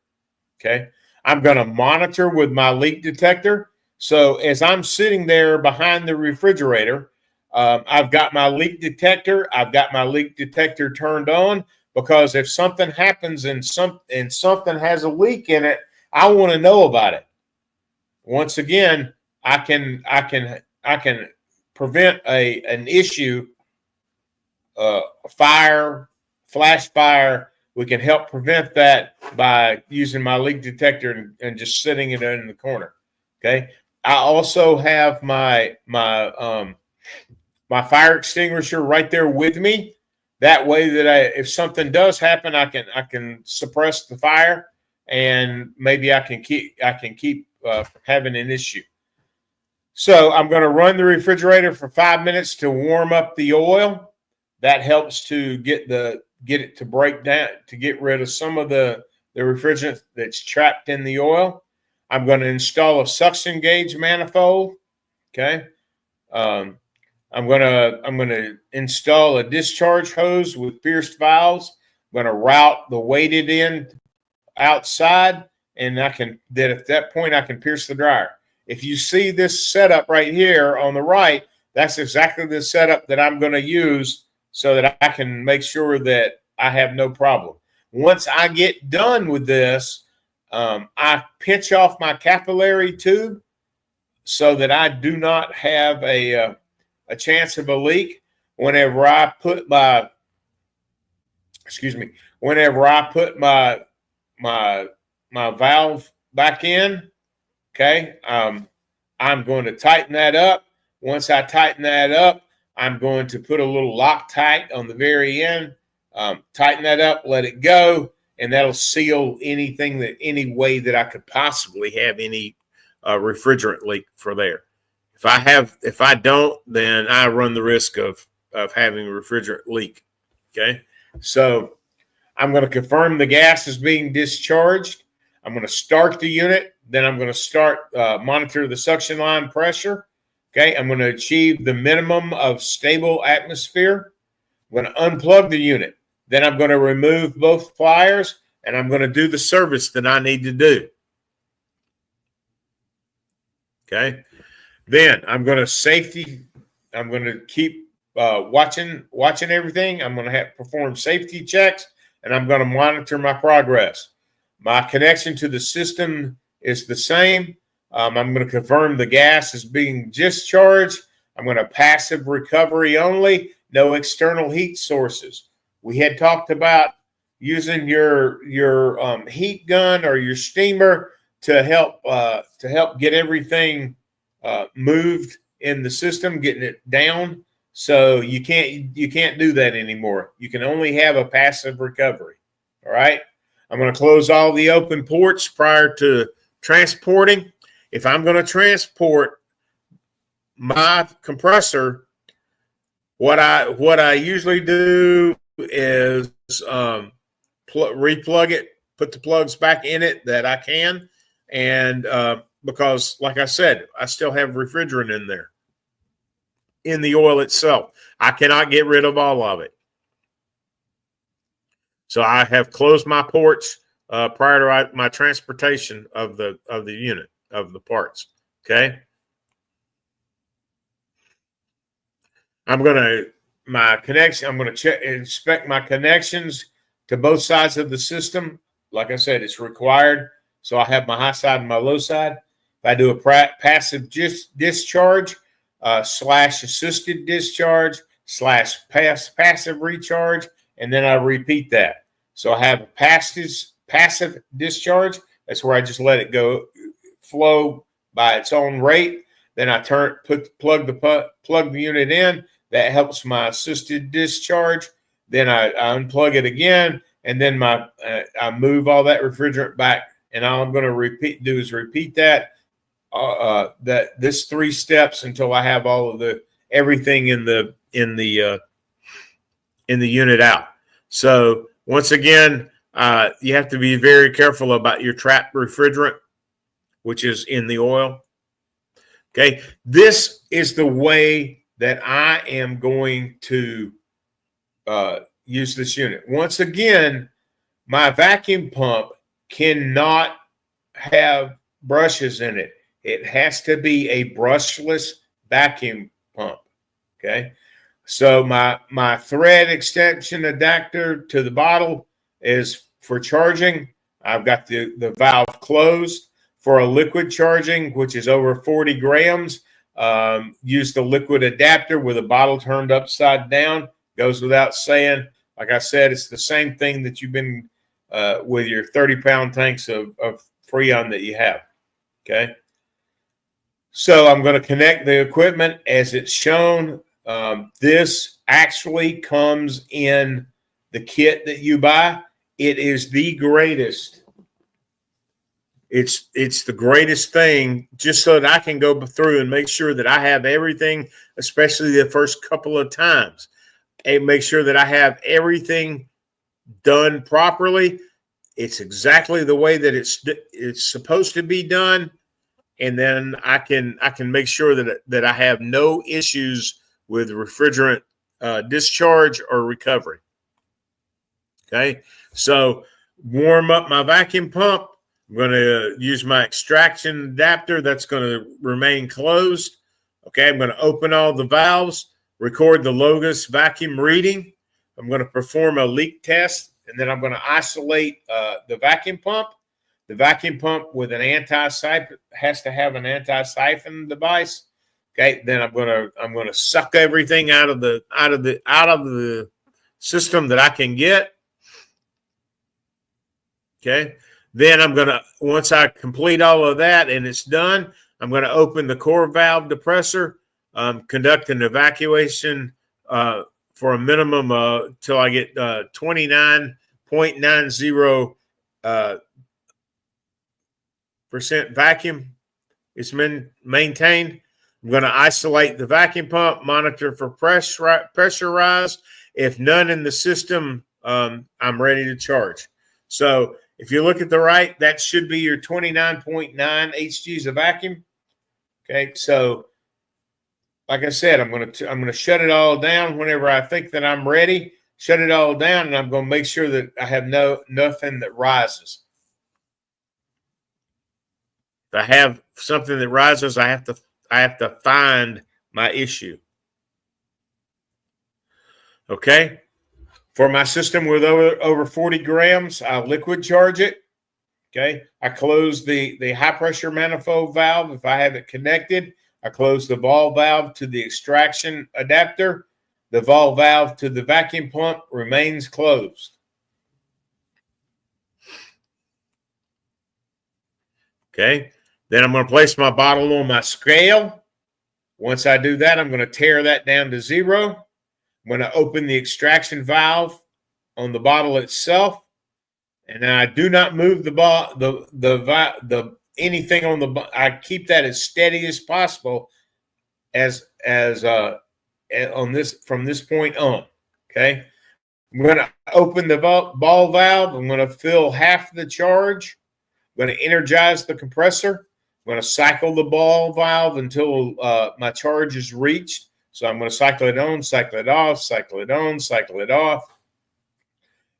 Okay. I'm going to monitor with my leak detector. So as I'm sitting there behind the refrigerator, I've got my leak detector. I've got my leak detector turned on, because if something happens and something has a leak in it, I want to know about it. Once again, I can prevent an issue, fire, flash fire. We can help prevent that by using my leak detector and just sitting it in the corner. Okay. I also have my fire extinguisher right there with me. That way that if something does happen, I can suppress the fire, and maybe I can keep having an issue. So I'm going to run the refrigerator for 5 minutes to warm up the oil. That helps to get it to break down, to get rid of some of the refrigerant that's trapped in the oil. I'm going to install a suction gauge manifold. Okay. I'm going to install a discharge hose with pierced valves. I'm going to route the weighted end outside, and at that point I can pierce the dryer. If you see this setup right here on the right, that's exactly the setup that I'm going to use, so that I can make sure that I have no problem. Once I get done with this, I pinch off my capillary tube so that I do not have a chance of a leak. Whenever I put my valve back in, okay, I'm going to tighten that up. Once I tighten that up, I'm going to put a little Loctite on the very end, tighten that up, let it go, and that'll seal any way that I could possibly have any refrigerant leak for there. If I don't, then I run the risk of having a refrigerant leak. Okay, so I'm going to confirm the gas is being discharged. I'm going to start the unit. Then I'm going to monitor the suction line pressure. Okay, I'm going to achieve the minimum of stable atmosphere. I'm going to unplug the unit. Then I'm going to remove both pliers, and I'm going to do the service that I need to do. Okay, then I'm going to keep watching everything. I'm going to perform safety checks, and I'm going to monitor my progress. My connection to the system is the same. I'm going to confirm the gas is being discharged. I'm going to passive recovery only, no external heat sources. We had talked about using your heat gun or your steamer to help get everything moved in the system, getting it down. So you can't do that anymore. You can only have a passive recovery. All right. I'm going to close all the open ports prior to transporting. If I'm going to transport my compressor, what I usually do is replug it, put the plugs back in it that I can, and because, like I said, I still have refrigerant in there, in the oil itself. I cannot get rid of all of it. So I have closed my ports prior to my transportation of the unit, of the parts. Okay. I'm going to my connection. I'm going to inspect my connections to both sides of the system. Like I said, it's required. So I have my high side and my low side. If I do a passive discharge slash assisted discharge slash passive recharge, and then I repeat that. So I have a passive discharge. That's where I just let it go flow by its own rate. Then I plug the unit in. That helps my assisted discharge. Then I unplug it again, and then I move all that refrigerant back. And all I'm going to repeat that this 3 steps until I have all of everything in the unit out. So once again, you have to be very careful about your trapped refrigerant, which is in the oil. Okay, this is the way that I am going to use this unit. Once again, my vacuum pump cannot have brushes in it. It has to be a brushless vacuum pump. Okay, so my thread extension adapter to the bottle is for charging. I've got the valve closed. For a liquid charging, which is over 40 grams, use the liquid adapter with a bottle turned upside down. Goes without saying. Like I said, it's the same thing that you've been with your 30-pound tanks of Freon that you have. Okay. So I'm going to connect the equipment as it's shown. This actually comes in the kit that you buy. It is the greatest. It's the greatest thing, just so that I can go through and make sure that I have everything, especially the first couple of times, and make sure that I have everything done properly. It's exactly the way that it's supposed to be done, and then I can make sure that I have no issues with refrigerant discharge or recovery. Okay, so warm up my vacuum pump. I'm going to use my extraction adapter. That's going to remain closed. Okay, I'm going to open all the valves, record the lowest vacuum reading. I'm going to perform a leak test, and then I'm going to isolate the vacuum pump. The vacuum pump with an anti-siphon has to have an anti-siphon device. Okay, then I'm going to suck everything out of the system that I can get. Okay. Then I'm going to, once I complete all of that and it's done, I'm going to open the core valve depressor, conduct an evacuation for a minimum till I get 29.90% vacuum is maintained. I'm going to isolate the vacuum pump, monitor for pressure rise. If none in the system, I'm ready to charge. So if you look at the right, that should be your 29.9 HGs of vacuum. Okay, so like I said, I'm going to shut it all down whenever I think that I'm ready. Shut it all down, and I'm going to make sure that I have nothing that rises. If I have something that rises, I have to find my issue. Okay. For my system with over 40 grams, I liquid charge it. Okay. I close the high pressure manifold valve. If I have it connected, I close the ball valve to the extraction adapter. The ball valve to the vacuum pump remains closed. Okay. Then I'm going to place my bottle on my scale. Once I do that, I'm going to tear that down to 0. I'm going to open the extraction valve on the bottle itself, and I do not move anything on the. I keep that as steady as possible, on this from this point on. Okay, I'm going to open the ball valve. I'm going to fill half the charge. I'm going to energize the compressor. I'm going to cycle the ball valve until my charge is reached. So I'm going to cycle it on, cycle it off, cycle it on, cycle it off.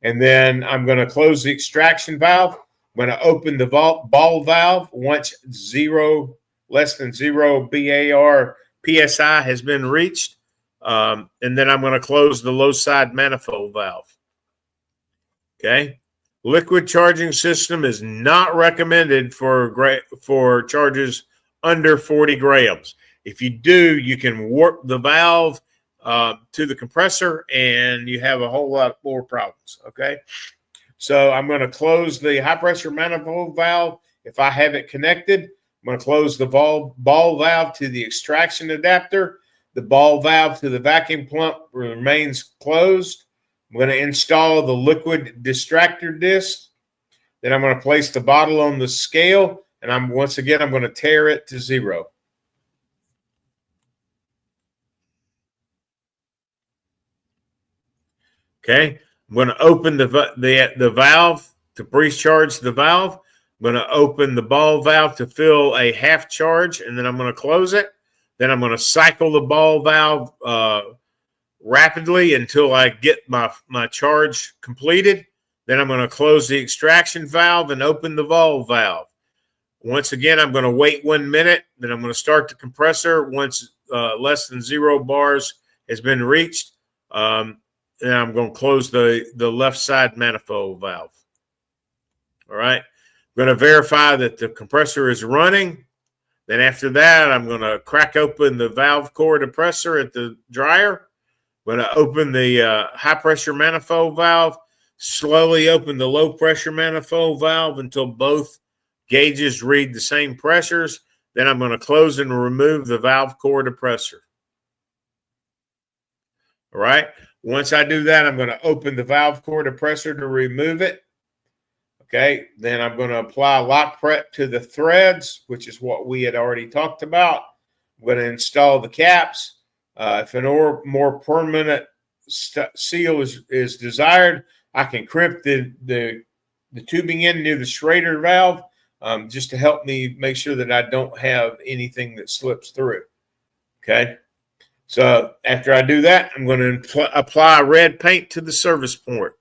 And then I'm going to close the extraction valve. I'm going to open the ball valve once less than 0 BAR PSI has been reached. and then I'm going to close the low side manifold valve. Okay. Liquid charging system is not recommended for charges under 40 grams. If you do, you can warp the valve to the compressor and you have a whole lot more problems. Okay. So I'm going to close the high pressure manifold valve. If I have it connected, I'm going to close the ball valve to the extraction adapter. The ball valve to the vacuum pump remains closed. I'm going to install the liquid distractor disc. Then I'm going to place the bottle on the scale, and once again I'm going to tare it to 0. Okay, I'm going to open the valve to pre-charge the valve. I'm going to open the ball valve to fill a half charge, and then I'm going to close it. Then I'm going to cycle the ball valve rapidly until I get my charge completed. Then I'm going to close the extraction valve and open the valve valve. Once again, I'm going to wait 1 minute. Then I'm going to start the compressor once less than 0 bars has been reached. And I'm going to close the left side manifold valve. All right. I'm going to verify that the compressor is running. Then after that, I'm going to crack open the valve core depressor at the dryer. I'm going to open the high pressure manifold valve, slowly open the low pressure manifold valve until both gauges read the same pressures. Then I'm going to close and remove the valve core depressor. All right. Once I do that, I'm going to open the valve core depressor to remove it. Okay. Then I'm going to apply lock prep to the threads, which is what we had already talked about. I'm going to install the caps. If an more permanent seal is desired, I can crimp the tubing in near the Schrader valve just to help me make sure that I don't have anything that slips through. Okay. So after I do that, I'm going to apply red paint to the service port.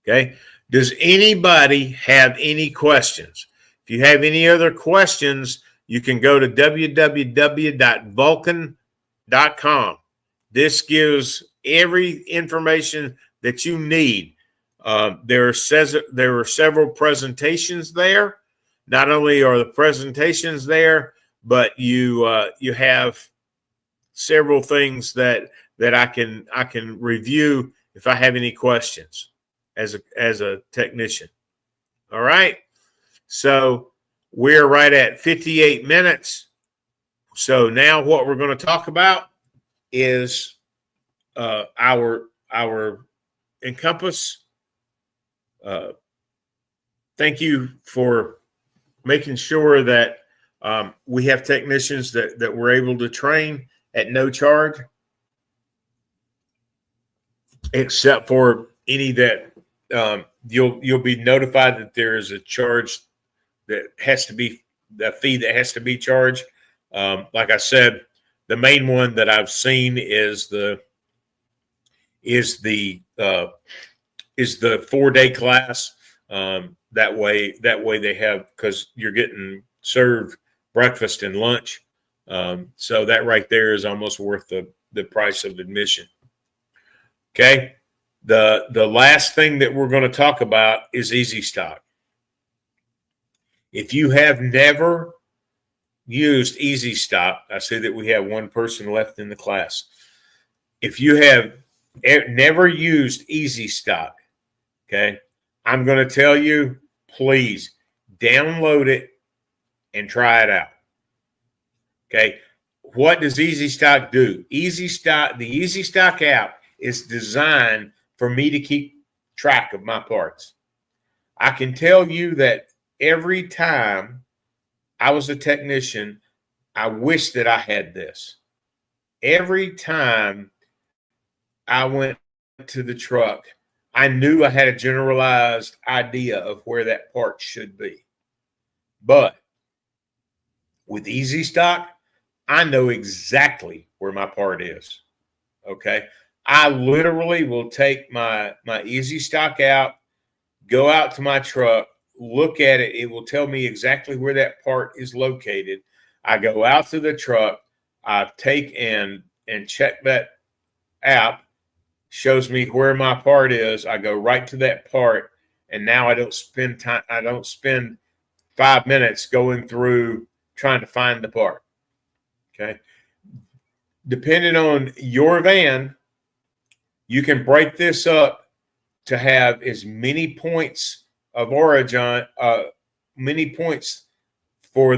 Okay. Does anybody have any questions? If you have any other questions, you can go to www.vulcan.com. This gives every information that you need. There are several presentations there. Not only are the presentations there, but you have several things that I can review if I have any questions as a technician. All right. So we're right at 58 minutes. So now what we're going to talk about is our Encompass. Thank you for making sure that we have technicians that we're able to train at no charge, except for any that you'll be notified that there is a charge that has to be the fee that has to be charged. Like I said, the main one that I've seen is the 4-day class. That way they have, because you're getting served breakfast and lunch. So that right there is almost worth the price of admission. Okay. The last thing that we're going to talk about is Easy Stock. If you have never used Easy Stock, I see that we have one person left in the class. If you have never used Easy Stock, okay, I'm going to tell you, please download it and try it out. Okay. What does Easy Stock do? The Easy Stock app is designed for me to keep track of my parts. I can tell you that every time I was a technician, I wish that I had this. Every time I went to the truck, I knew I had a generalized idea of where that part should be. But with Easy Stock, I know exactly where my part is. Okay. I literally will take my Easy Stock out, go out to my truck, look at it. It will tell me exactly where that part is located. I go out to the truck, I take and check that app, shows me where my part is. I go right to that part, and now I don't spend 5 minutes going through trying to find the part. Okay. Depending on your van, you can break this up to have as many points of origin, many points for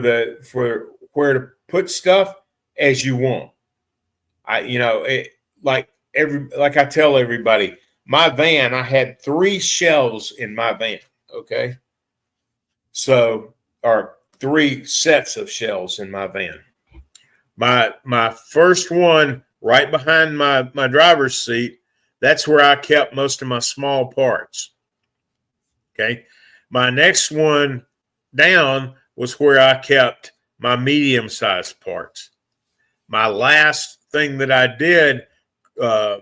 where to put stuff as you want. Like I tell everybody, my van, I had 3 shelves in my van. Okay. So, or 3 sets of shelves in my van. My first one right behind my driver's seat, that's where I kept most of my small parts. Okay. My next one down was where I kept my medium-sized parts. My last thing that I did, my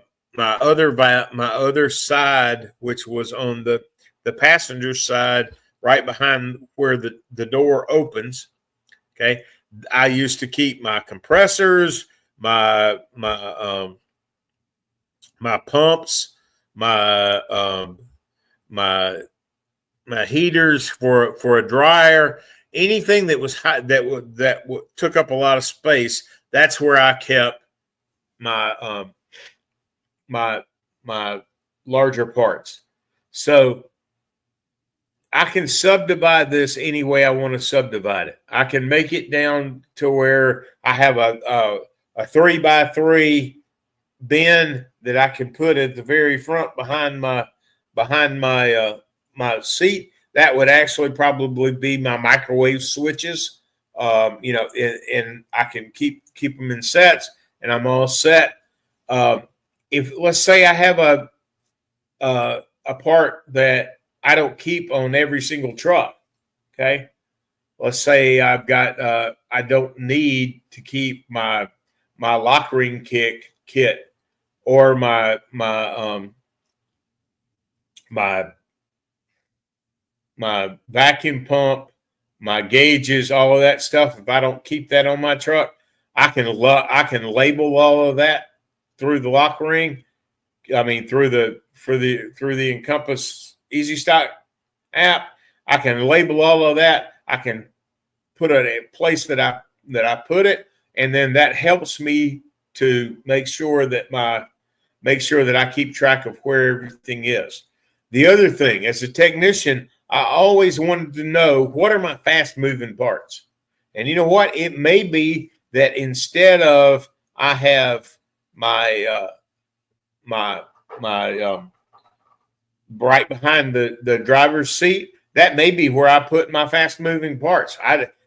other side, which was on the passenger side, right behind where the door opens. Okay. I used to keep my compressors, my pumps, my heaters for a dryer, anything that was hot that took up a lot of space. That's where I kept my my larger parts. So I can subdivide this any way I want to subdivide it. I can make it down to where I have a 3x3 bin that I can put at the very front behind my my seat. That would actually probably be my microwave switches. And I can keep them in sets, and I'm all set. If let's say I have a part that I don't keep on every single truck. Okay. Let's say I've got, I don't need to keep my Lokring kit or my vacuum pump, my gauges, all of that stuff. If I don't keep that on my truck, I can label all of that through the Lokring. I mean, through the Encompass Easy Stock app. I can label all of that. I can put it in a place that I put it, and then that helps me to make sure that I keep track of where everything is. The other thing, as a technician, I always wanted to know, what are my fast moving parts? And you know what? It may be that instead of I have my right behind the driver's seat, that may be where I put my fast moving parts.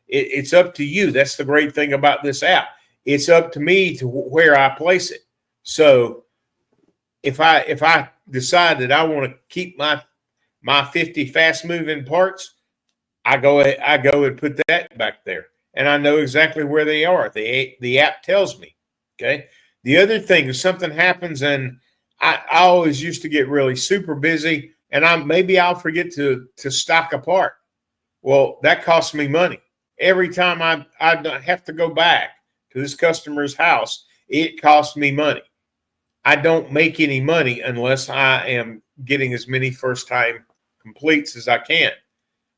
It's up to you. That's the great thing about this app. It's up to me to where I place it. So if I decide that I want to keep my 50 fast moving parts, I go and put that back there, and I know exactly where they are. The app tells me. Okay. The other thing, if something happens, and I always used to get really super busy, and maybe I'll forget to stock a part. Well, that costs me money. Every time I have to go back to this customer's house, it costs me money. I don't make any money unless I am getting as many first time completes as I can.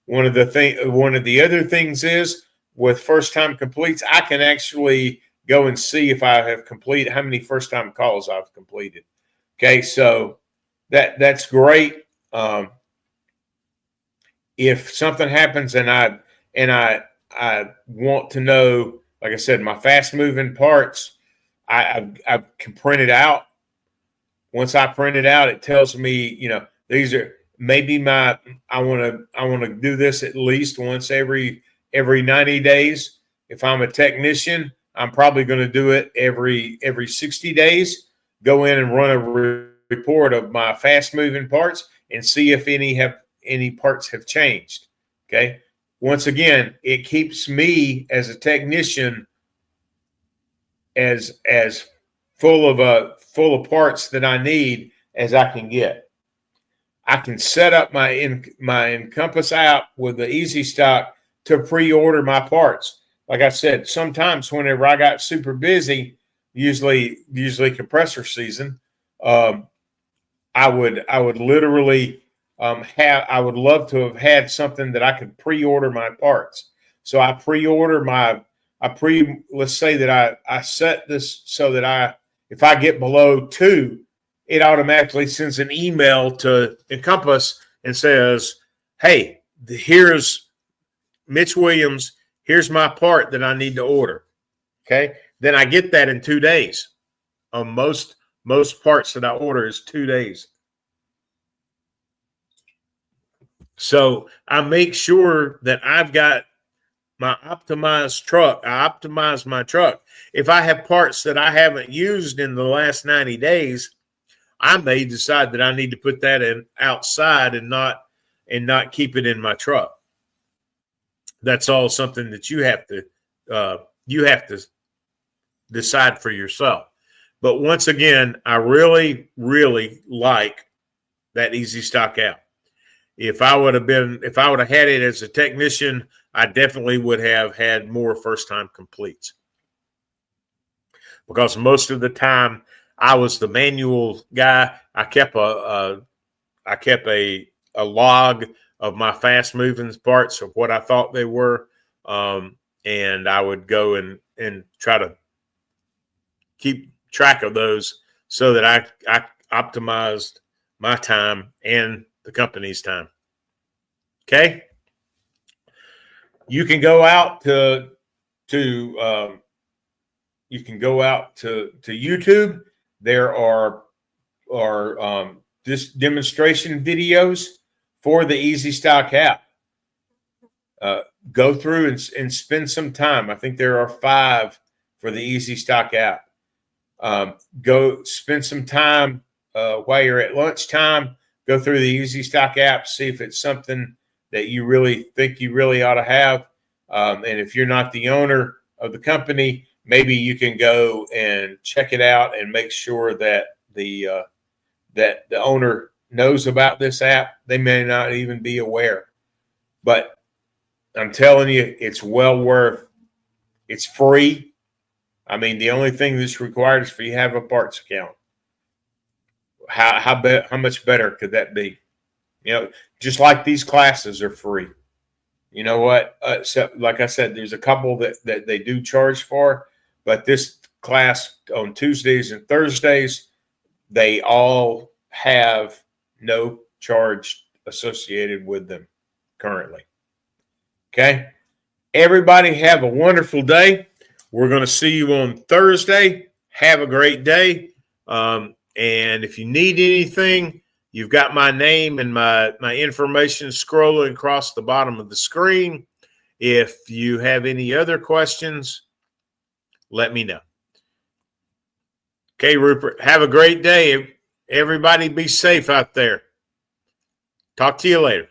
One of the other things is, with first time completes, I can actually go and see if I have completed how many first time calls I've completed. Okay, so that's great. If something happens and I want to know, like I said, my fast moving parts, I can print it out. Once I print it out, it tells me, these are maybe I want to do this at least once every 90 days. If I'm a technician, I'm probably going to do it every 60 days. Go in and run a report of my fast moving parts and see if any parts have changed. Okay. Once again, it keeps me as a technician as full of parts that I need as I can get. I can set up my Encompass app with the Easy Stock to pre-order my parts. like I said, sometimes whenever I got super busy, usually compressor season, um, I would literally I would love to have had something that I could pre-order my parts. So I pre-order let's say that I set this so that if I get below 2, it automatically sends an email to Encompass and says, hey, here's Mitch Williams, here's my part that I need to order. Okay. Then I get that in 2 days. On most parts that I order is 2 days. So I make sure that I've got my optimized truck. I optimize my truck. If I have parts that I haven't used in the last 90 days, I may decide that I need to put that in outside and not keep it in my truck. That's all something that you have to decide for yourself. But once again, I really, really like that Easy Stock app. If I would have had it as a technician, I definitely would have had more first-time completes. Because most of the time I was the manual guy. I kept a log of my fast-moving parts of what I thought they were, and I would go and try to keep track of those so that I optimized my time and the company's time. Okay. You can go out to YouTube. There are this demonstration videos for the Easy Stock app. Go through and spend some time. I think there are 5 for the Easy Stock app. Go spend some time while you're at lunchtime. Go through the Easy Stock app, see if it's something that you really think you really ought to have. And if you're not the owner of the company, maybe you can go and check it out and make sure that the owner knows about this app. They may not even be aware, but I'm telling you, it's well worth. It's free. I mean, the only thing that's required is for you to have a parts account. How much better could that be? You know, just like these classes are free. You know what? So, like I said, there's a couple that they do charge for, but this class on Tuesdays and Thursdays, they all have no charge associated with them currently. Okay. Everybody have a wonderful day. We're going to see you on Thursday. Have a great day. And if you need anything, you've got my name and my information scrolling across the bottom of the screen. If you have any other questions, let me know. Okay, Rupert, have a great day. Everybody be safe out there. Talk to you later.